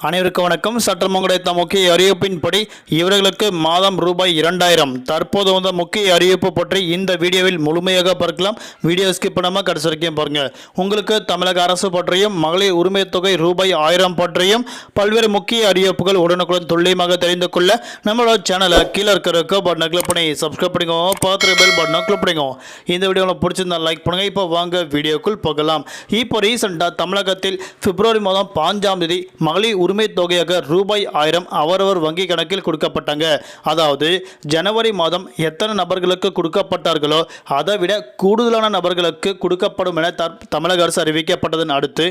அனைவருக்கும் வணக்கம். சற்றம் கிடைத்த முக்கிய அறிவிப்பின்படி இவர்களுக்கு மாதம் ரூபாய் 2000. தற்போது வந்த முக்கிய அறிவிப்பு பற்றி இந்த வீடியோவில் முழுமையாக பார்க்கலாம். வீடியோ ஸ்கிப் பண்ணாமல் கடைசி வரைக்கும் பாருங்க. உங்களுக்கு தமிழக அரசு பற்றியும் மகளிர் உரிமை தொகை ரூபாய் 1000 பற்றியும் பல்வேறு முக்கிய அறிவிப்புகள் உடனுக்குடன் துல்லியமாக தெரிந்து கொள்ள நம்மளோட சேனலை கீழே இருக்கிற பட்டனை கிளிக் பண்ணி சப்ஸ்கிரைப் பண்ணிக்கோங்க. பார்த்து பெல் பட்டனை கிளிக் பண்ணிக்கோங்க. இந்த வீடியோவில் பிடிச்சிருந்தா லைக் பண்ணுங்க. இப்போ வாங்க வீடியோக்குள் போகலாம். இப்போ ரீசெண்டாக தமிழகத்தில் பிப்ரவரி மாதம் 5ஆம் தேதி மகளிர் உரிமை தொகையாக ரூபாய் 1000 அவரவர் வங்கி கணக்கில் கொடுக்கப்பட்டாங்க. அதாவது ஜனவரி மாதம் எத்தனை நபர்களுக்கு கொடுக்கப்பட்டார்களோ அதை விட கூடுதலான நபர்களுக்கு கொடுக்கப்படும் என தமிழக அரசு அறிவிக்கப்பட்டதன் அடுத்து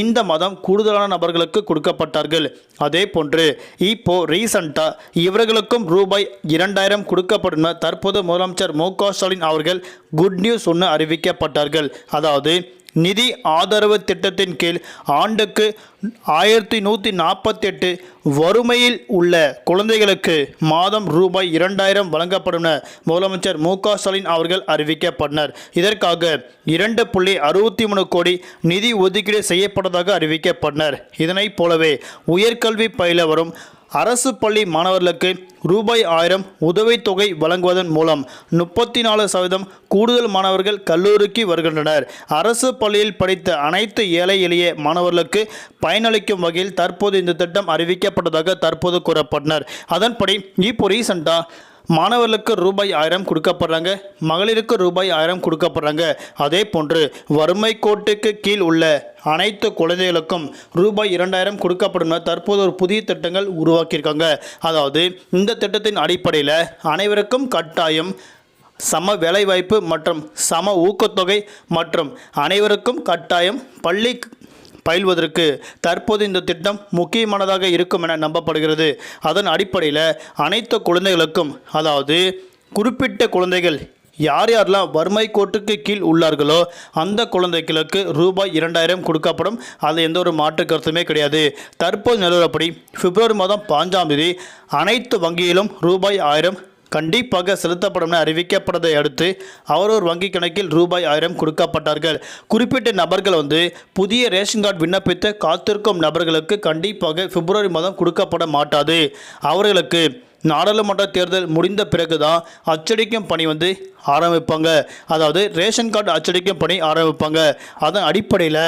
இந்த மாதம் கூடுதலான நபர்களுக்கு கொடுக்கப்பட்டார்கள். அதே போன்று இப்போ ரீசண்டா இவர்களுக்கும் ரூபாய் 2000 கொடுக்கப்படும் என தற்போது முதலமைச்சர் மு.க. ஸ்டாலின் அவர்கள் குட் நியூஸ் ஒன்று அறிவிக்கப்பட்டார்கள். அதாவது நிதி ஆதரவு திட்டத்தின் கீழ் ஆண்டுக்கு 1148 வறுமையில் உள்ள குழந்தைகளுக்கு மாதம் ரூபாய் 2000 வழங்கப்படும் என முதலமைச்சர் மு.க. ஸ்டாலின் அவர்கள் அறிவிக்கப்பட்டனர். இதற்காக 2.63 கோடி நிதி ஒதுக்கீடு செய்யப்பட்டதாக அறிவிக்கப்பட்டனர். இதனைப் போலவே உயர்கல்வி பயில வரும் அரசு பள்ளி மாணவர்களுக்கு ரூபாய் 1000 உதவித்தொகை வழங்குவதன் மூலம் 34% கூடுதல் மாணவர்கள் கல்லூரிக்கு வருகின்றனர். அரசு பள்ளியில் படித்த அனைத்து ஏழை எளிய மாணவர்களுக்கு பயனளிக்கும் வகையில் தற்போது இந்த திட்டம் அறிவிக்கப்பட்டதாக தற்போது கூறப்பட்டனர். அதன்படி இப்போ ரீசெண்டாக மாணவர்களுக்கு ரூபாய் 1000 கொடுக்கப்படுறாங்க, மகளிருக்கு ரூபாய் 1000 கொடுக்கப்படுறாங்க. அதே போன்று வறுமை கோட்டுக்கு கீழ் உள்ள அனைத்து குழந்தைகளுக்கும் ரூபாய் 2000 கொடுக்கப்படும். தற்போது ஒரு புதிய திட்டங்கள் உருவாக்கியிருக்காங்க. அதாவது இந்த திட்டத்தின் அடிப்படையில் அனைவருக்கும் கட்டாயம் சம வேலைவாய்ப்பு மற்றும் சம ஊக்கத்தொகை மற்றும் அனைவருக்கும் கட்டாயம் பள்ளி பயில்வதற்கு தற்போது இந்த திட்டம் முக்கியமானதாக இருக்கும் என நம்பப்படுகிறது. அதன் அடிப்படையில் அனைத்து குழந்தைகளுக்கும், அதாவது குறிப்பிட்ட குழந்தைகள் யாரெல்லாம் வறுமை கோட்டுக்கு கீழ் உள்ளார்களோ அந்த குழந்தைகளுக்கு ரூபாய் 2000 கொடுக்கப்படும். அது எந்த ஒரு மாற்று கருத்துமே கிடையாது. தற்போது நிலவரப்படி பிப்ரவரி மாதம் 5ஆம் தேதி அனைத்து வங்கியிலும் ரூபாய் 1000 கண்டிப்பாக செலுத்தப்படும் என அறிவிக்கப்பட்டதை அடுத்து அவரவர் வங்கி கணக்கில் ரூபாய் 1000 கொடுக்கப்பட்டார்கள். குறிப்பிட்ட நபர்கள் புதிய ரேஷன் கார்டு விண்ணப்பித்து காத்திருக்கும் நபர்களுக்கு கண்டிப்பாக பிப்ரவரி மாதம் கொடுக்கப்பட மாட்டாது. அவர்களுக்கு நாடாளுமன்ற தேர்தல் முடிந்த பிறகுதான் அச்சடிக்கும் பணி ஆரம்பிப்பாங்க. அதாவது ரேஷன் கார்டு அச்சடிக்கும் பணி ஆரம்பிப்பாங்க. அதன் அடிப்படையில்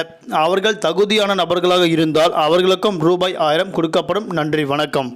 அவர்கள் தகுதியான நபர்களாக இருந்தால் அவர்களுக்கும் ரூபாய் 1000 கொடுக்கப்படும். நன்றி, வணக்கம்.